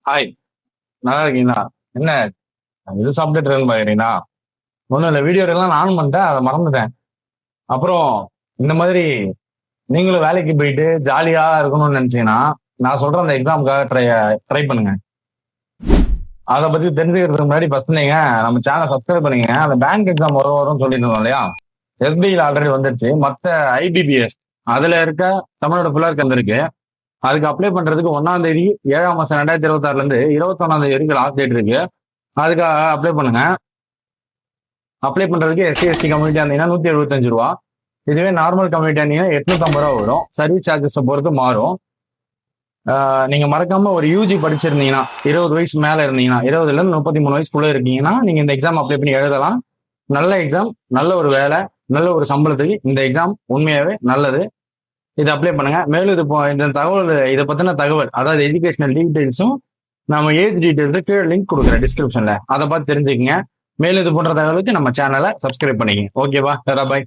Hi, நல்லா இருக்கீங்களா? என்ன இது சாப்பிட்டுட்டு இருக்கேன்னு பாக்குறீங்களா? ஒன்றும் இல்லை, வீடியோ எல்லாம் நான் ஆன் பண்ணிட்டேன், அதை மறந்துட்டேன். அப்புறம் இந்த மாதிரி நீங்களும் வேலைக்கு போயிட்டு ஜாலியா இருக்கணும்னு நினைச்சீங்கன்னா நான் சொல்ற அந்த எக்ஸாமுக்காக ட்ரை ட்ரை பண்ணுங்க. அதை பத்தி தெரிஞ்சுக்கிறதுக்கு முன்னாடி ஃபர்ஸ்ட் நீங்க நம்ம சேனல் சப்ஸ்கிரைப் பண்ணிக்கங்க. அந்த பேங்க் எக்ஸாம் வரும்னு சொல்லிட்டு இருந்தோம் இல்லையா? எஸ்பிஐல ஆல்ரெடி வந்துருச்சு. மற்ற ஐபிபிஎஸ் அதுல இருக்க தமிழோட பிள்ளைக்கு வந்திருக்கு. அதுக்கு அப்ளை பண்றதுக்கு 1ஆம் தேதி 7ஆம் மாசம் 2026 இருந்து 21ஆம் தேதி வரைக்கும் லாஸ்ட் டேட் இருக்கு. அதுக்காக அப்ளை பண்ணுங்க. அப்ளை பண்றதுக்கு எஸ்சி எஸ்டி கம்யூனிட்டி இருந்தீங்கன்னா 175 ரூபா. இதுவே நார்மல் கம்யூனிட்டி இருந்தீங்கன்னா 850 ரூபா வரும். சர்வீஸ் சார்ஜஸ் பொறுத்து மாறும். நீங்க மறக்காம ஒரு யூஜி படிச்சிருந்தீங்கன்னா 20 வயசு மேல இருந்தீங்கன்னா 20ல இருந்து 33 வயசுக்குள்ள இருக்கீங்கன்னா நீங்க இந்த எக்ஸாம் அப்ளை பண்ணி எழுதலாம். நல்ல எக்ஸாம், நல்ல ஒரு வேலை, நல்ல ஒரு சம்பளத்துக்கு இந்த எக்ஸாம் உண்மையாவே நல்லது. இதை அப்ளை பண்ணுங்க. மேலும் இந்த தகவல், இதை பத்தின தகவல், அதாவது எஜுகேஷனல் டீடைல்ஸும் நம்ம ஏஜ் டீடைல்ஸ் கீழே லிங்க் கொடுக்குறேன் டிஸ்கிரிப்ஷன்ல, அதை பார்த்து தெரிஞ்சுக்கங்க. மேலும் இது போன்ற தகவலுக்கு நம்ம சேனலை சப்ஸ்கிரைப் பண்ணிக்கங்க. ஓகேவா? பாய்.